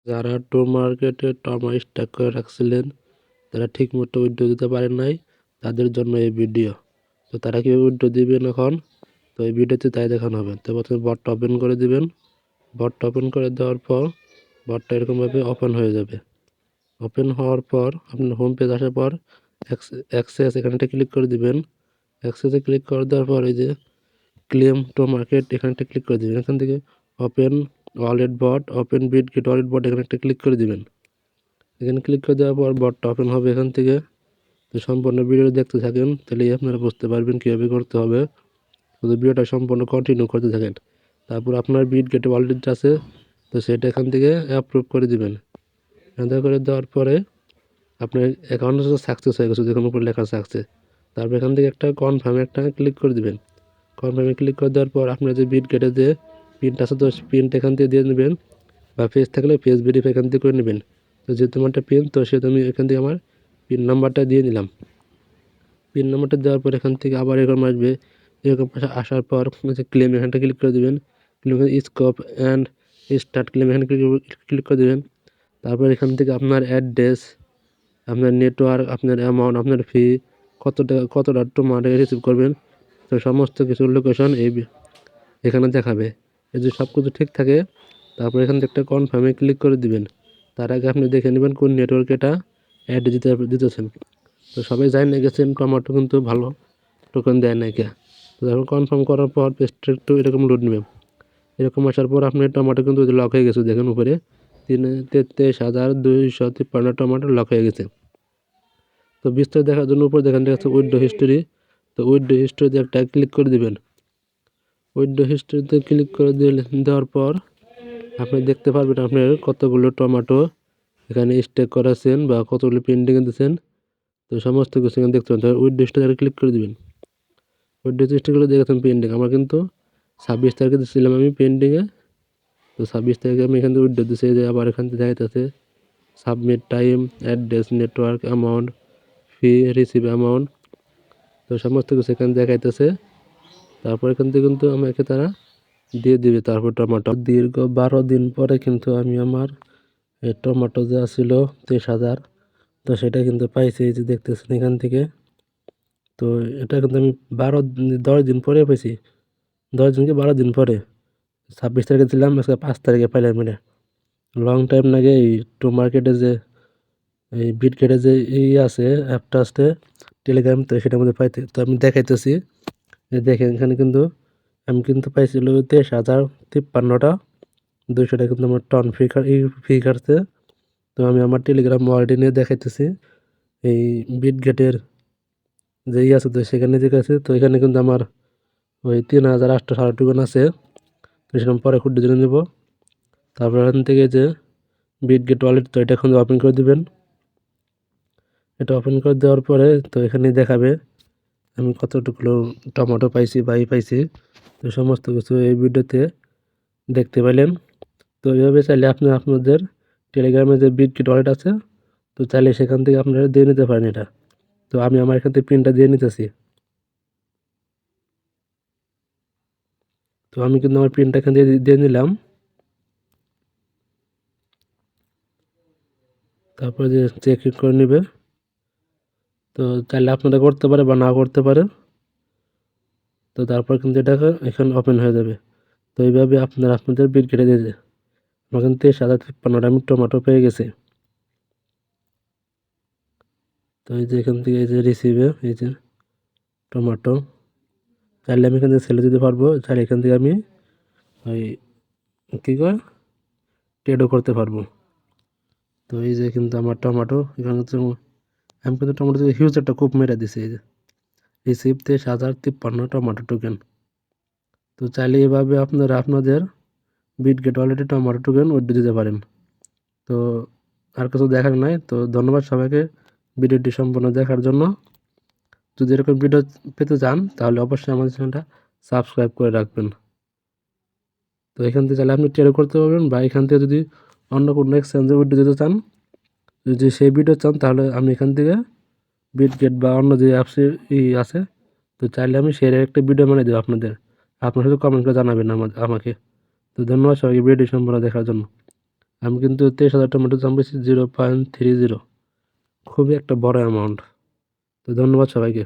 যারা টো মার্কেটে টমা স্টক করে রাখছিলেন, তারা ঠিক মতো উইথড্র দিতে পারেন নাই, তাদের জন্য এই ভিডিও। তো তারা কীভাবে উইথড্র দিবেন এখন, তো এই ভিডিওতে তাই দেখানো হবে। তো প্রথমে বটটা ওপেন করে দিবেন। বটটা ওপেন করে দেওয়ার পর বটটা এরকমভাবে ওপেন হয়ে যাবে। ওপেন হওয়ার পর আপনার হোম পেজ আসার পর অ্যাক্সেস এখানটা ক্লিক করে দিবেন। অ্যাক্সেসে ক্লিক করে দেওয়ার পর এই যে ক্লেম টু মার্কেট এখানটা ক্লিক করে দিবেন। এখান থেকে ওপেন ওয়ালেট বট, ওপেন বিটগেট ওয়ালেট বট এখানে একটা ক্লিক করে দিবেন। এখানে ক্লিক করে দেওয়ার পর বটটা ওপেন হবে এখান থেকে। তো সম্পূর্ণ ভিডিও দেখতে থাকেন, তাহলেই আপনারা বুঝতে পারবেন কীভাবে করতে হবে। তো ভিডিওটা সম্পূর্ণ কন্টিনিউ করতে থাকেন। তারপর আপনার বিটগেট ওয়ালেট আছে, তো সেটা এখান থেকে অ্যাপ্রুভ করে দিবেন। অ্যাপ্রুভ করে দেওয়ার পরে আপনার অ্যাকাউন্ট সাকসেস হয়ে গেছে, দেখুন উপরে লেখা সাকসেস। তারপর এখান থেকে একটা কনফার্মে একটা ক্লিক করে দিবেন। কনফার্মে ক্লিক করে দেওয়ার পর আপনার যে বিটগেটে যে পিনটা আছে, তো পিনটা এখান থেকে দিয়ে নেবেন, বা পেজ থাকলে পেজ ভেরিফাই এখান থেকে করে নেবেন। তো যেহেতু আমার একটা পিন, তো সেহেতু আমি এখান থেকে আমার পিন নাম্বারটা দিয়ে নিলাম। পিন নাম্বারটা দেওয়ার পর এখান থেকে আবার এরকম আসবে। এরকম আসার পর ক্লেম এখানটা ক্লিক করে দেবেন। Claim scope and start claim এখানে ক্লিক করে দেবেন। তারপর এখান থেকে আপনার অ্যাড্রেস, আপনার নেটওয়ার্ক, আপনার অ্যামাউন্ট, আপনার ফি, কতটা টোমাটো রিসিভ করবেন, তো সমস্ত কিছু লোকেশন এখানে দেখাবে। যদি সব কিছু ঠিক থাকে, তারপর এখান থেকে একটা কনফার্মে ক্লিক করে দিবেন। তার আগে আপনি দেখে নেবেন কোন নেটওয়ার্কে এটা অ্যাড দিতেছেন। তো সবাই জানিয়ে গেছেন টমেটো কিন্তু ভালো টোকেন দেয় না কে। তো তারপর কনফার্ম করার পর পেজটা একটু এরকম লোড নেবে। এরকম আসার পর আপনার টমেটো কিন্তু লক হয়ে গেছে, দেখেন উপরে 33,253 টমেটো লক হয়ে গেছে। তো বিস্তারিত দেখার জন্য উপরে দেখেন দেখা যাচ্ছে উইথড্র হিস্টোরি। তো উইথড্র হিস্টোরিতে একটা ক্লিক করে দিবেন। উইথড্র হিস্টোরিতে ক্লিক করে দেওয়ার পর আপনি দেখতে পারবেন আপনার কতগুলো টমেটো এখানে স্টেক করাছেন বা কতগুলো পেন্ডিংয়ে দিয়েছেন। তো সমস্ত কিছু এখানে দেখতে পাবেন। উইথড্র হিস্টোরি ক্লিক করে দিবেন। উইথড্র হিস্টোরিগুলো দেখেছেন পেন্ডিং, আমার কিন্তু 26 তারিখে দিয়েছিলাম আমি পেন্ডিংয়ে। তো 26 তারিখে আমি এখান থেকে উইথড্র দিয়েছি, যে আবার এখান থেকে দেখাইতেছে submit time, address, network, amount, fee, receive amount, তো সমস্ত কিছু এখানে দেখাইতেছে। তারপর এখান থেকে কিন্তু আমাকে তারা দিয়ে দিবে। তারপর টমেটো দীর্ঘ 12 দিন পরে কিন্তু আমি আমার এই টমেটো যা ছিল 23,000, তো সেটা কিন্তু পাইছি, এই যে দেখতেছেন এখান থেকে। তো এটা কিন্তু আমি 10 দিন পরে পাইছি, 10 দিন কি 12 দিন পরে। 26 তারিখে ছিলাম, আজকে 5 তারিখে পাইলাম। এটা লং টাইম লাগে। এই টু মার্কেটে যে এই বিটগেটে যে আছে অ্যাপটা আছে টেলিগ্রাম, তো সেটার মধ্যে পাইতে, তো আমি দেখাইতেছি। দেখেন এখানে কিন্তু আমি কিন্তু পাইছিল 23,053টা, 200টা কিন্তু আমার টন ফি কাটছে। তো আমি আমার টেলিগ্রাম ওয়ালেটে নিয়ে দেখাইতেছি এই বিটগেটের যে আছে, তো সেখানে যে আছে, তো এখানে কিন্তু আমার ওই 3,860 টোকেন আছে। তো সেরকম পরে খুঁটে জেনে নেব। তারপর এখান থেকে যে বিটগেট ওয়ালেট, তো এটা এখন ওপেন করে দিবেন। এটা ওপেন করে দেওয়ার পরে তো এখানে দেখাবে আমি কতটুকু টমেটো পাইছি বা পাইছি। তো সমস্ত কিছু এই ভিডিওতে দেখতে পেলেন। তো এইভাবে চাইলে আপনি আপনাদের টেলিগ্রামে যে বিটগেট ওয়ালেট আছে, তো চাইলে সেখান থেকে আপনারা দিয়ে নিতে পারেন এটা। তো আমি আমার এখান থেকে প্রিন্টটা দিয়ে নিতেছি। তো আমি কিন্তু আমার প্রিন্টটা এখান থেকে দিয়ে নিলাম। তারপরে যে চেক করে নেবে। তো চাইলে আপনারা করতে পারে বা না করতে পারে। তো তারপর কিন্তু এটা এখানে ওপেন হয়ে যাবে। তো এইভাবে আপনারা আপনাদের বিট কেটে দিয়ে যায়। আমার কিন্তু 23,053টা আমি টমেটো পেয়ে গেছি। তো এই যে এখান থেকে এই যে রিসিভে এই যে টমেটো, চাইলে আমি এখান থেকে সেলে দিতে পারবো, চাইলে এখান থেকে আমি ওই কী কয় ট্রেডও করতে পারবো। তো এই যে কিন্তু আমার টমেটো এখানে হচ্ছে আমি কিন্তু টমেটো হিউজ একটা কূপ মেরে দিছি। এই যে রিসিভ 23,053 টমেটো টোকেন। তো চাইলে এভাবে আপনারা আপনাদের বিটগেট ওয়ালেটে টমেটো টোকেন উইথড্র দিতে পারেন। তো আর কিছু দেখার নাই। তো ধন্যবাদ সবাইকে ভিডিওটি সম্পূর্ণ দেখার জন্য। যদি এরকম ভিডিও পেতে চান, তাহলে অবশ্যই আমাদের চ্যানেলটা সাবস্ক্রাইব করে রাখবেন। তো এখান থেকে চাইলে আপনি ট্রেড করতে পারবেন, বা এখান থেকে যদি অন্য কোনো এক্সচেঞ্জে উইথড্র দিতে চান, যদি সেই ভিডিও চান, তাহলে আমি এখান থেকে বিটগেট বা অন্য যে অ্যাপসে আছে, তো চাইলে আমি সেই একটা ভিডিও বানিয়ে দেবো আপনাদের। আপনার শুধু কমেন্ট করে জানাবেন আমাকে। তো ধন্যবাদ সবাইকে ভিডিওটি সম্পূর্ণ দেখার জন্য। আমি কিন্তু 23,000 টমেটো দাম পেয়েছি 0.30, খুবই একটা বড় অ্যামাউন্ট। তো ধন্যবাদ সবাইকে।